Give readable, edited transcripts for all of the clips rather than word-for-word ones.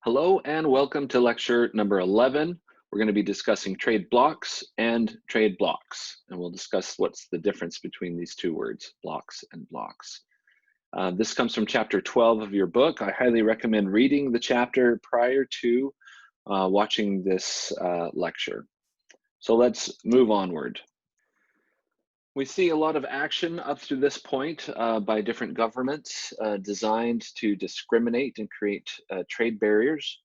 Hello and welcome to lecture number 11. We're going to be discussing trade blocks and trade blocks, and we'll discuss what's the difference between these two words, blocks and blocks. This comes from chapter 12 of your book. I highly recommend reading the chapter prior to watching this lecture. So let's move onward. We see a lot of action up to this point by different governments designed to discriminate and create trade barriers.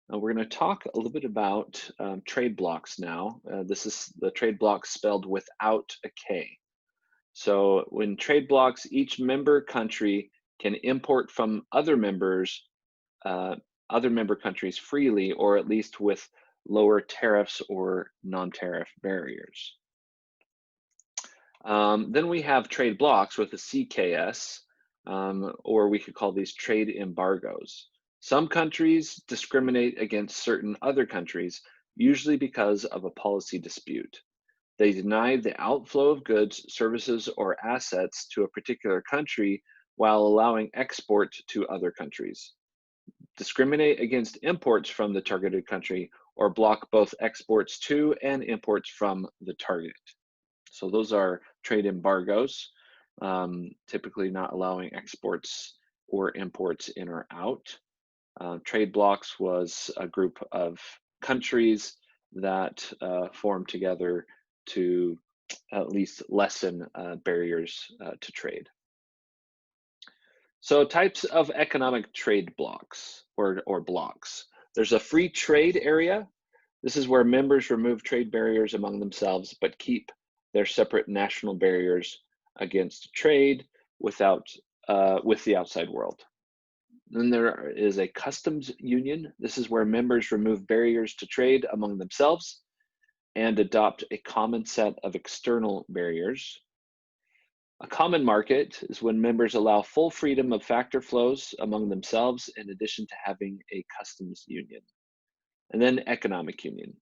We're going to talk a little bit about trade blocks now. This is the trade block spelled without a K. So when trade blocks, each member country can import from other member countries freely, or at least with lower tariffs or non-tariff barriers. Then we have trade blocks with a CKS, or we could call these trade embargoes. Some countries discriminate against certain other countries, usually because of a policy dispute. They deny the outflow of goods, services, or assets to a particular country while allowing export to other countries. Discriminate against imports from the targeted country, or block both exports to and imports from the target. So those are trade embargoes, typically not allowing exports or imports in or out. Trade blocks was a group of countries that formed together to at least lessen barriers to trade. So types of economic trade blocks or blocks. There's a free trade area. This is where members remove trade barriers among themselves, but keep their separate national barriers against trade with the outside world. Then there is a customs union. This is where members remove barriers to trade among themselves and adopt a common set of external barriers. A common market is when members allow full freedom of factor flows among themselves in addition to having a customs union. And then economic union.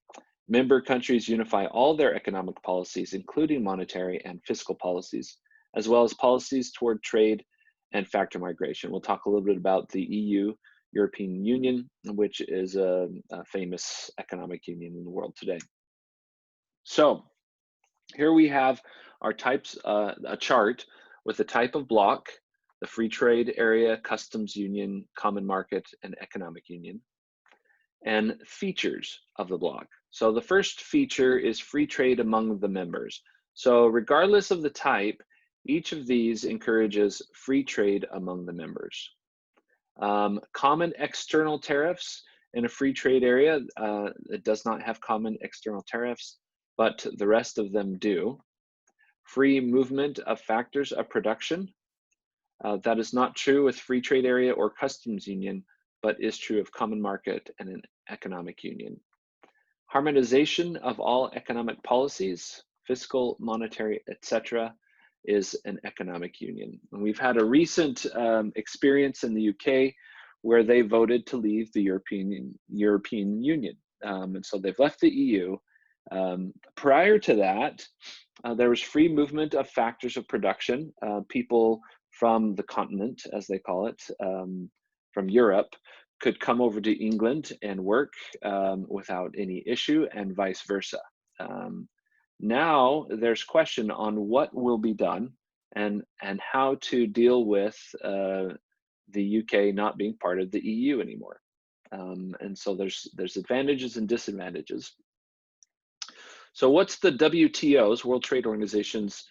Member countries unify all their economic policies, including monetary and fiscal policies, as well as policies toward trade and factor migration. We'll talk a little bit about the EU, European Union, which is a famous economic union in the world today. So here we have our types, a chart with the type of block, the free trade area, customs union, common market, and economic union, and features of the block. So the first feature is free trade among the members. So regardless of the type, each of these encourages free trade among the members. Common external tariffs in a free trade area, it does not have common external tariffs, but the rest of them do. Free movement of factors of production. That is not true with free trade area or customs union, but is true of common market and an economic union. Harmonization of all economic policies, fiscal, monetary, etc., is an economic union. And we've had a recent experience in the UK where they voted to leave the European Union. And so they've left the EU. Prior to that, there was free movement of factors of production. People from the continent, as they call it, from Europe, could come over to England and work without any issue, and vice versa. Now there's question on what will be done and how to deal with the UK not being part of the EU anymore. And so there's advantages and disadvantages. So what's the WTO's, World Trade Organization's,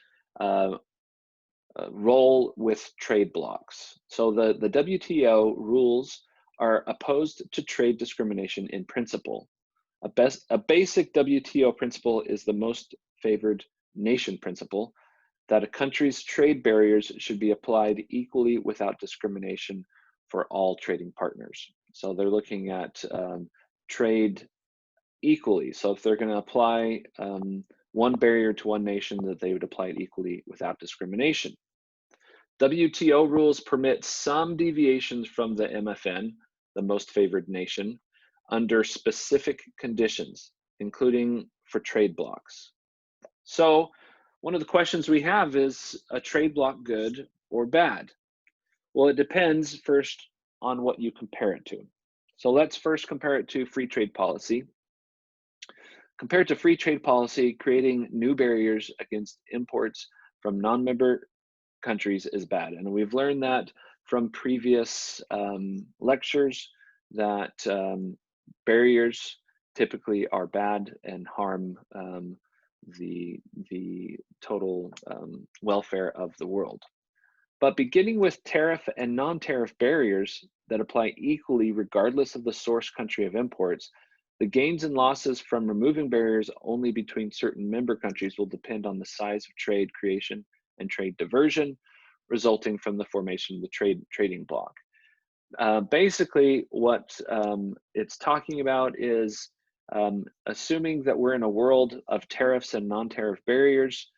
role with trade blocks? So the WTO rules are opposed to trade discrimination in principle. A basic WTO principle is the most favored nation principle, that a country's trade barriers should be applied equally without discrimination for all trading partners. So they're looking at trade equally. So if they're going to apply one barrier to one nation, that they would apply it equally without discrimination. WTO rules permit some deviations from the MFN, the most favored nation, under specific conditions, including for trade blocks. So one of the questions we have is a trade block good or bad? Well, it depends first on what you compare it to. So let's first compare it to free trade policy. Compared to free trade policy, creating new barriers against imports from non-member countries is bad. And we've learned that from previous lectures that barriers typically are bad and harm the total welfare of the world. But beginning with tariff and non-tariff barriers that apply equally regardless of the source country of imports, the gains and losses from removing barriers only between certain member countries will depend on the size of trade creation and trade diversion resulting from the formation of the trading bloc. Basically, what it's talking about is assuming that we're in a world of tariffs and non-tariff barriers,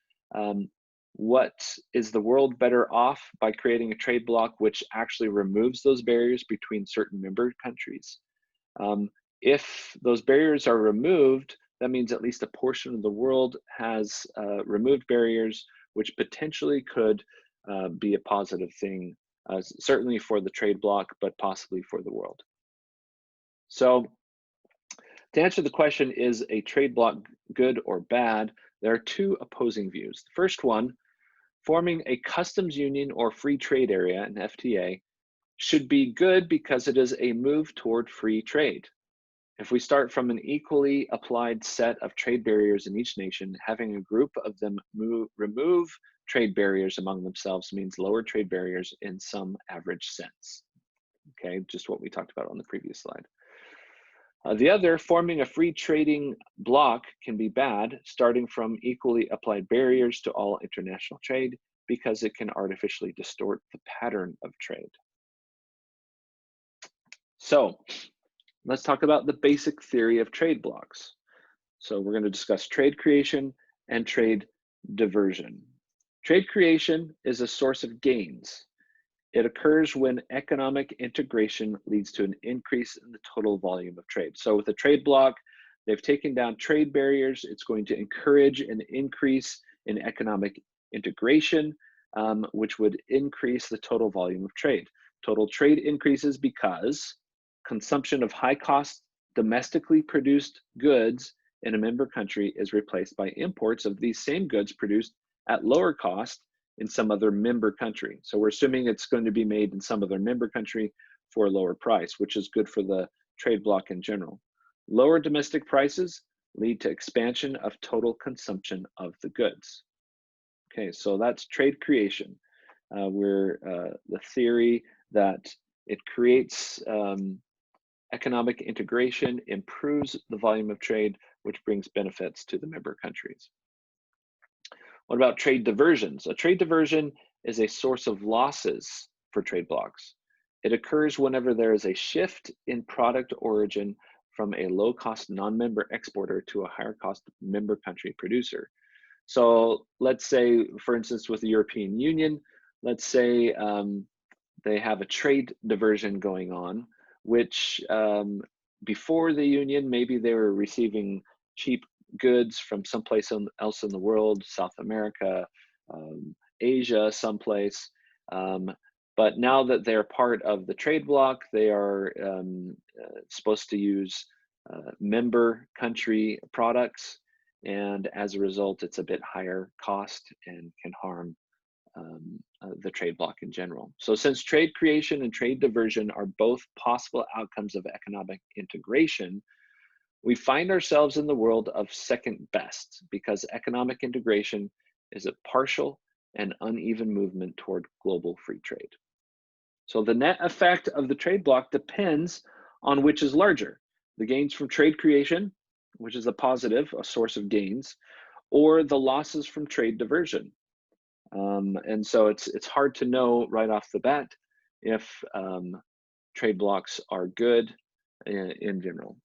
what is the world better off by creating a trade bloc which actually removes those barriers between certain member countries? If those barriers are removed, that means at least a portion of the world has removed barriers, which potentially could be a positive thing, certainly for the trade bloc, but possibly for the world. So to answer the question, is a trade bloc good or bad? There are two opposing views. The first one, forming a customs union or free trade area, an FTA, should be good because it is a move toward free trade. If we start from an equally applied set of trade barriers in each nation, having a group of them remove trade barriers among themselves means lower trade barriers in some average sense. Okay, just what we talked about on the previous slide. The other, forming a free trading bloc, can be bad, starting from equally applied barriers to all international trade because it can artificially distort the pattern of trade. So let's talk about the basic theory of trade blocs. So we're going to discuss trade creation and trade diversion. Trade creation is a source of gains. It occurs when economic integration leads to an increase in the total volume of trade. So with a trade bloc, they've taken down trade barriers. It's going to encourage an increase in economic integration, which would increase the total volume of trade. Total trade increases because consumption of high-cost domestically produced goods in a member country is replaced by imports of these same goods produced at lower cost in some other member country. So we're assuming it's going to be made in some other member country for a lower price, which is good for the trade bloc in general. Lower domestic prices lead to expansion of total consumption of the goods. Okay, so that's trade creation. The theory that it creates economic integration, improves the volume of trade, which brings benefits to the member countries. What about trade diversions? A trade diversion is a source of losses for trade blocs. It occurs whenever there is a shift in product origin from a low-cost non-member exporter to a higher-cost member country producer. So let's say, for instance, with the European Union, let's say they have a trade diversion going on, which before the union, maybe they were receiving cheap goods from someplace else in the world, South America, Asia, someplace. But now that they're part of the trade bloc, they are supposed to use member country products. And as a result, it's a bit higher cost and can harm the trade bloc in general. So since trade creation and trade diversion are both possible outcomes of economic integration, we find ourselves in the world of second best because economic integration is a partial and uneven movement toward global free trade. So the net effect of the trade bloc depends on which is larger, the gains from trade creation, which is a positive, a source of gains, or the losses from trade diversion. And so it's hard to know right off the bat if trade blocs are good in general.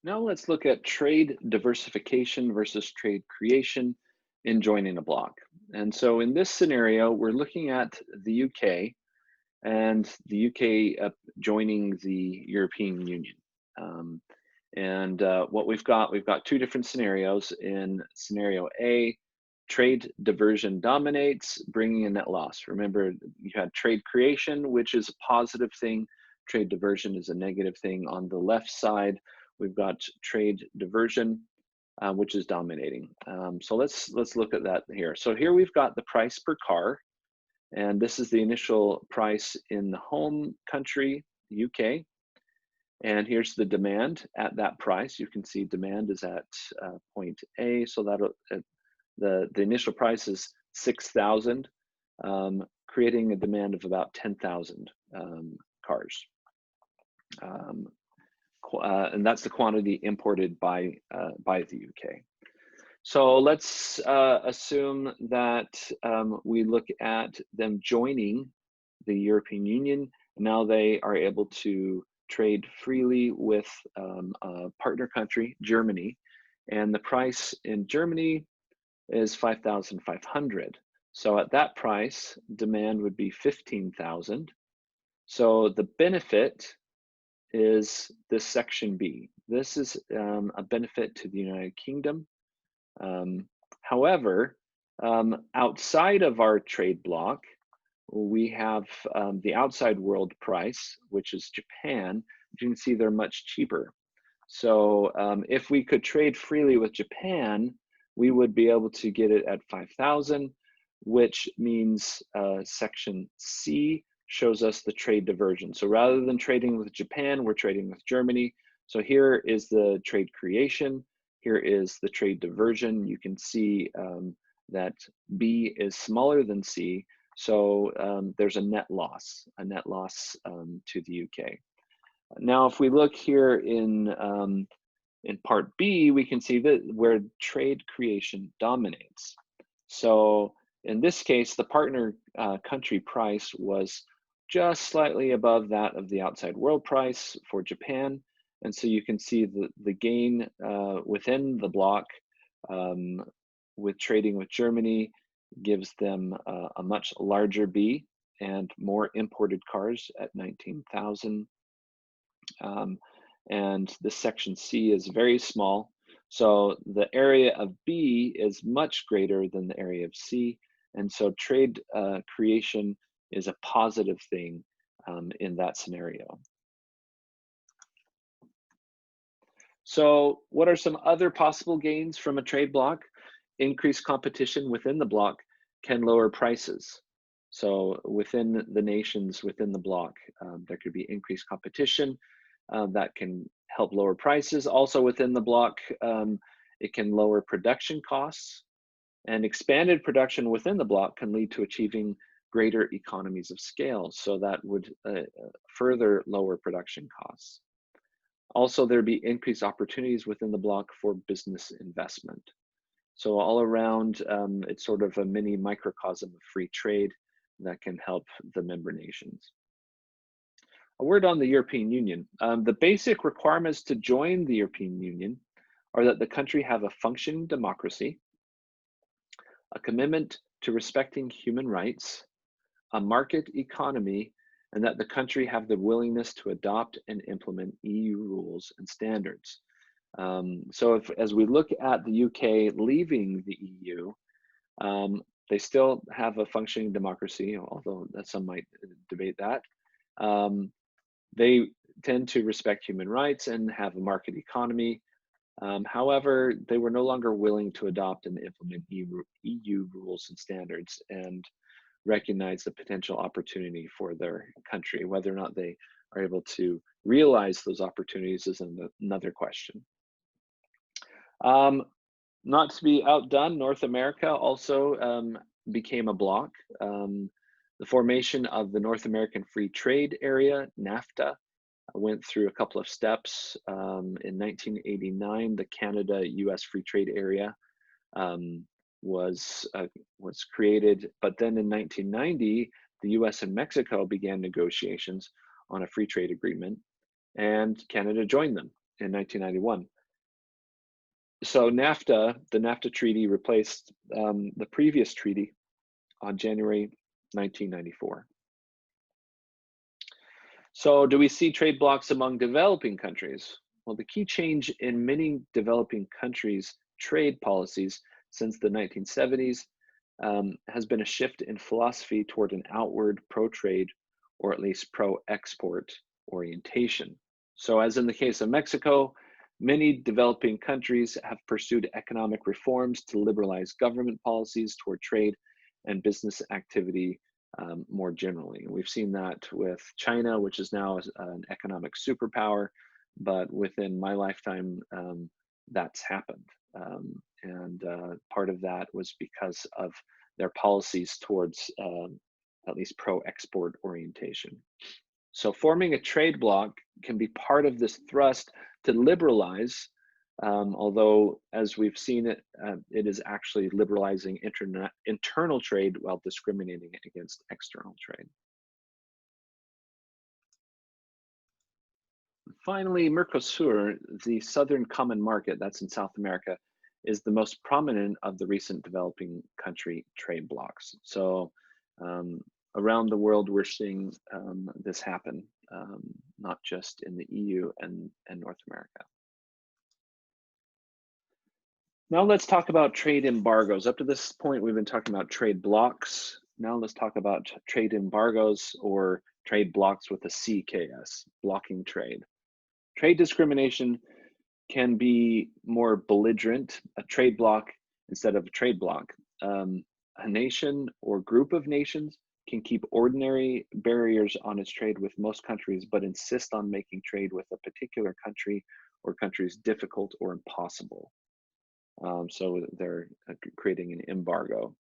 Now let's look at trade diversification versus trade creation in joining a bloc. And so in this scenario, we're looking at the UK and the UK joining the European Union. What we've got two different scenarios. In scenario A, trade diversion dominates, bringing a net loss. Remember, you had trade creation, which is a positive thing Trade diversion is a negative thing. On the left side, we've got trade diversion, which is dominating. So let's look at that here. So here we've got the price per car, and this is the initial price in the home country, UK. And here's the demand at that price. You can see demand is at point A, so that the initial price is 6,000, creating a demand of about 10,000 cars. And that's the quantity imported by the UK. So let's assume that we look at them joining the European Union. Now they are able to trade freely with a partner country, Germany, and the price in Germany is 5,500. So at that price, demand would be 15,000. So the benefit is this section B. This is a benefit to the United Kingdom. However, outside of our trade bloc, we have the outside world price, which is Japan. You can see they're much cheaper. So if we could trade freely with Japan, we would be able to get it at 5,000, which means section C shows us the trade diversion. So rather than trading with Japan, we're trading with Germany. So here is the trade creation. Here is the trade diversion. You can see that B is smaller than C. So there's a net loss to the UK. Now, if we look here in part B, we can see that where trade creation dominates. So in this case, the partner country price was just slightly above that of the outside world price for Japan. And so you can see the gain within the bloc with trading with Germany gives them a much larger B and more imported cars at 19,000. And this section C is very small. So the area of B is much greater than the area of C. And so trade creation is a positive thing in that scenario. So what are some other possible gains from a trade bloc? Increased competition within the bloc can lower prices. So within the nations within the bloc, there could be increased competition that can help lower prices. Also within the bloc, it can lower production costs, and expanded production within the bloc can lead to achieving greater economies of scale. So that would further lower production costs. Also, there'd be increased opportunities within the bloc for business investment. So all around, it's sort of a mini microcosm of free trade that can help the member nations. A word on the European Union. The basic requirements to join the European Union are that the country have a functioning democracy, a commitment to respecting human rights, a market economy, and that the country have the willingness to adopt and implement EU rules and standards. So as we look at the UK leaving the EU, they still have a functioning democracy, although some might debate that. They tend to respect human rights and have a market economy. However, they were no longer willing to adopt and implement EU rules and standards and recognize the potential opportunity for their country. Whether or not they are able to realize those opportunities is another question. Not to be outdone, North America also became a bloc. The formation of the North American Free Trade Area, NAFTA, went through a couple of steps. In 1989, the Canada-US Free Trade Area was created, but then in 1990, the US and Mexico began negotiations on a free trade agreement, and Canada joined them in 1991. So NAFTA, the NAFTA treaty replaced the previous treaty on January 1994. So do we see trade blocs among developing countries? Well, the key change in many developing countries' trade policies since the 1970s has been a shift in philosophy toward an outward pro-trade, or at least pro-export orientation. So as in the case of Mexico, many developing countries have pursued economic reforms to liberalize government policies toward trade and business activity more generally. And we've seen that with China, which is now an economic superpower, but within my lifetime, that's happened. And part of that was because of their policies towards at least pro-export orientation. So forming a trade bloc can be part of this thrust to liberalize, although as we've seen it is actually liberalizing internal trade while discriminating against external trade. Finally, Mercosur, the Southern Common Market, that's in South America, is the most prominent of the recent developing country trade blocs. So around the world, we're seeing this happen, not just in the EU and North America. Now let's talk about trade embargoes. Up to this point, we've been talking about trade blocs. Now let's talk about trade embargoes, or trade blocs with a CKS, blocking trade. Trade discrimination can be more belligerent, a trade bloc instead of a trade bloc. A nation or group of nations can keep ordinary barriers on its trade with most countries, but insist on making trade with a particular country or countries difficult or impossible. So they're creating an embargo.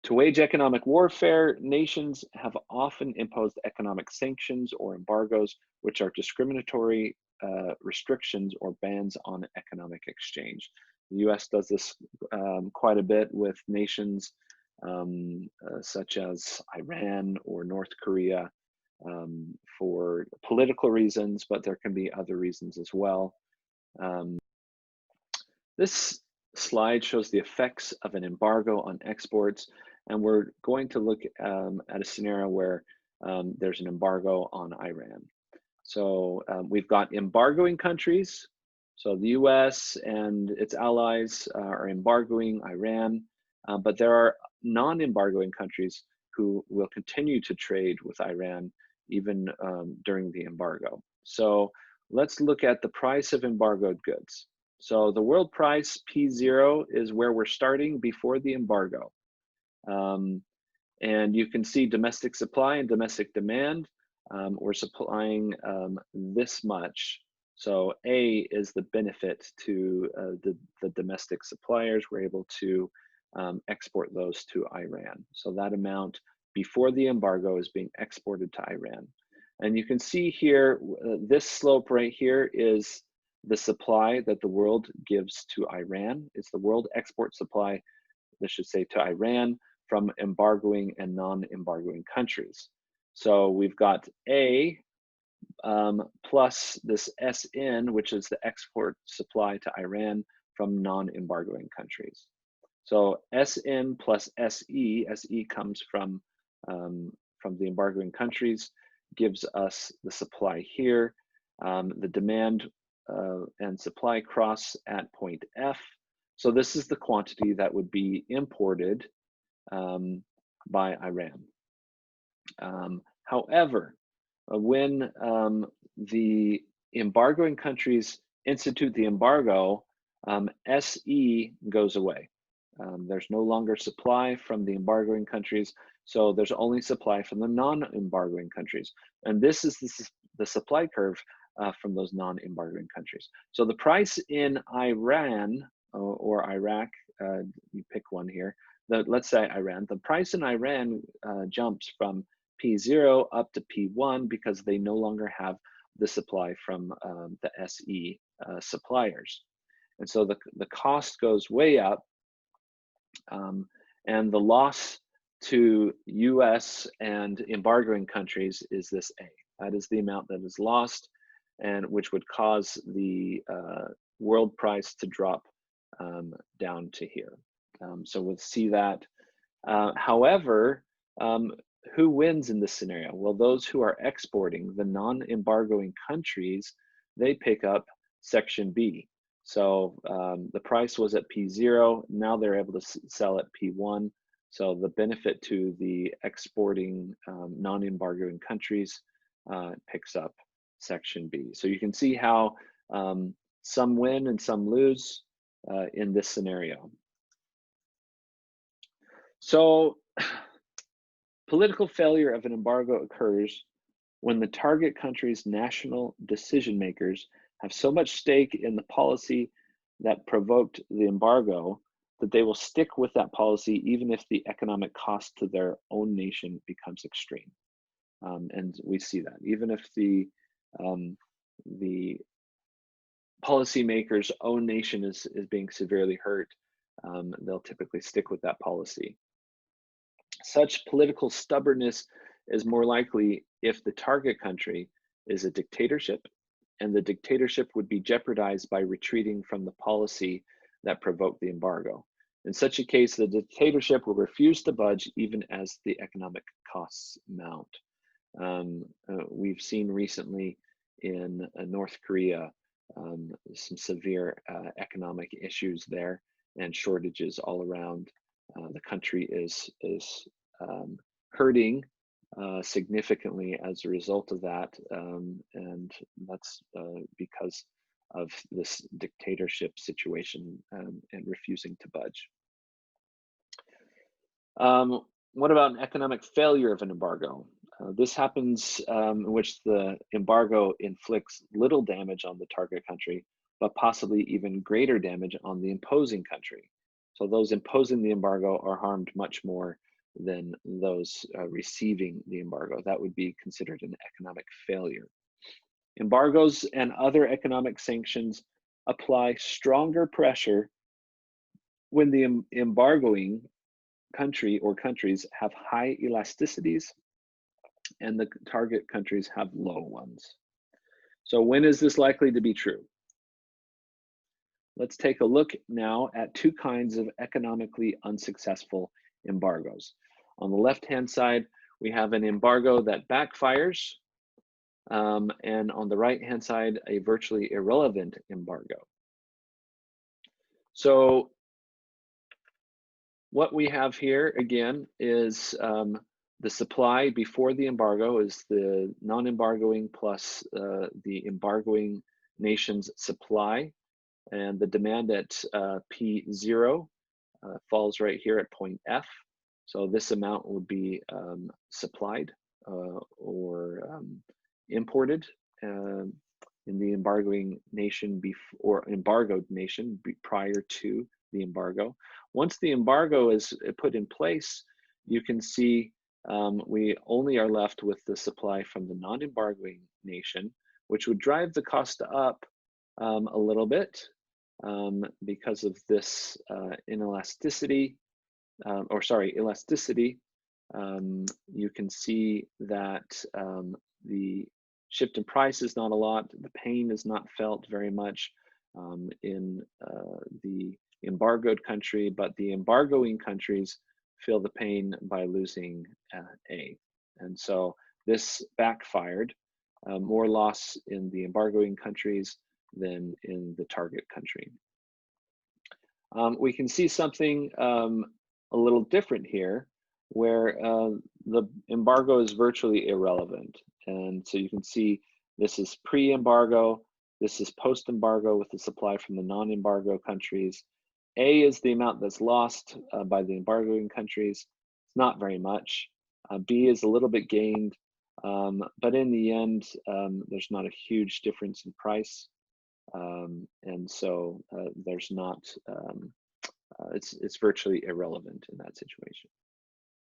To wage economic warfare, nations have often imposed economic sanctions or embargoes, which are discriminatory restrictions or bans on economic exchange. The US does this quite a bit with nations such as Iran or North Korea for political reasons, but there can be other reasons as well. This slide shows the effects of an embargo on exports, and we're going to look at a scenario where there's an embargo on Iran. So we've got embargoing countries. So the US and its allies are embargoing Iran, but there are non-embargoing countries who will continue to trade with Iran even during the embargo. So let's look at the price of embargoed goods. So the world price, P0, is where we're starting before the embargo. And you can see domestic supply and domestic demand. We're supplying this much. So A is the benefit to the domestic suppliers. We're able to export those to Iran. So that amount before the embargo is being exported to Iran. And you can see here, this slope right here is the supply that the world gives to Iran. It's the world export supply, this should say, to Iran from embargoing and non-embargoing countries. So we've got A plus this SN, which is the export supply to Iran from non-embargoing countries. So SN plus SE, SE comes from the embargoing countries, gives us the supply here. The demand and supply cross at point F. So this is the quantity that would be imported by Iran. However, when the embargoing countries institute the embargo, SE goes away. There's no longer supply from the embargoing countries, so there's only supply from the non-embargoing countries. And this is the supply curve from those non-embargoing countries. So the price in Iran or Iraq, you pick one here, let's say Iran, the price in Iran jumps from P0 up to P1 because they no longer have the supply from the SE suppliers. And so the cost goes way up, and the loss to US and embargoing countries is this A. That is the amount that is lost, and which would cause the world price to drop down to here. So we'll see that. However, who wins in this scenario? Well, those who are exporting, the non-embargoing countries, they pick up section B. So the price was at P0, now they're able to sell at P1. So the benefit to the exporting non-embargoing countries picks up section B. So you can see how some win and some lose in this scenario. So political failure of an embargo occurs when the target country's national decision makers have so much stake in the policy that provoked the embargo that they will stick with that policy even if the economic cost to their own nation becomes extreme. And we see that even if the policymaker's own nation is being severely hurt, they'll typically stick with that policy. Such political stubbornness is more likely if the target country is a dictatorship, and the dictatorship would be jeopardized by retreating from the policy that provoked the embargo. In such a case, the dictatorship will refuse to budge even as the economic costs mount. We've seen recently in North Korea some severe economic issues there and shortages all around. The country is hurting significantly as a result of that, and that's because of this dictatorship situation and refusing to budge. What about an economic failure of an embargo? This happens in which the embargo inflicts little damage on the target country, but possibly even greater damage on the imposing country. So those imposing the embargo are harmed much more than those receiving the embargo. That would be considered an economic failure. Embargoes and other economic sanctions apply stronger pressure when the embargoing country or countries have high elasticities and the target countries have low ones. So when is this likely to be true? Let's take a look now at two kinds of economically unsuccessful embargoes. On the left-hand side, we have an embargo that backfires, and on the right-hand side, a virtually irrelevant embargo. So what we have here, again, is the supply before the embargo is the non-embargoing plus the embargoing nation's supply, and the demand at P0 falls right here at point F. So this amount would be supplied or imported in the embargoing nation or embargoed nation prior to the embargo. Once the embargo is put in place, you can see we only are left with the supply from the non-embargoing nation, which would drive the cost up a little bit because of this inelasticity, elasticity. You can see that the shift in price is not a lot. The pain is not felt very much in the embargoed country, but the embargoing countries feel the pain by losing A. And so this backfired, more loss in the embargoing countries than in the target country. We can see something a little different here, where the embargo is virtually irrelevant. And so you can see this is pre-embargo, this is post-embargo with the supply from the non-embargo countries. A is the amount that's lost by the embargoing countries. It's not very much. B is a little bit gained, but in the end, there's not a huge difference in price. And so there's not, it's virtually irrelevant in that situation.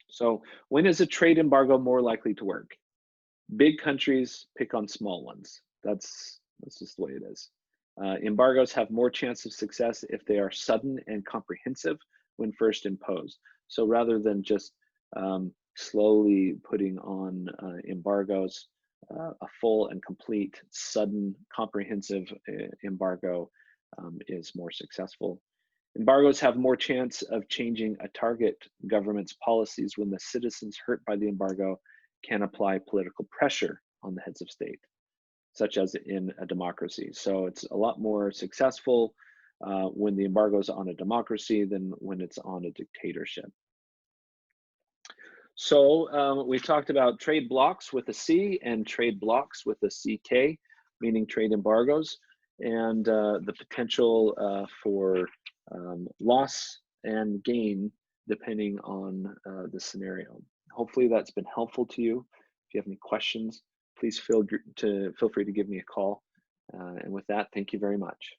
So when is a trade embargo more likely to work? Big countries pick on small ones. That's just the way it is. Embargoes have more chance of success if they are sudden and comprehensive when first imposed. So rather than just slowly putting on embargoes, a full and complete, sudden, comprehensive embargo is more successful. Embargoes have more chance of changing a target government's policies when the citizens hurt by the embargo can apply political pressure on the heads of state, such as in a democracy. So it's a lot more successful when the embargo is on a democracy than when it's on a dictatorship. We've talked about trade blocks with a C and trade blocks with a CK, meaning trade embargoes, and the potential for loss and gain depending on the scenario. Hopefully that's been helpful to you. If you have any questions, please feel free to give me a call. And with that, thank you very much.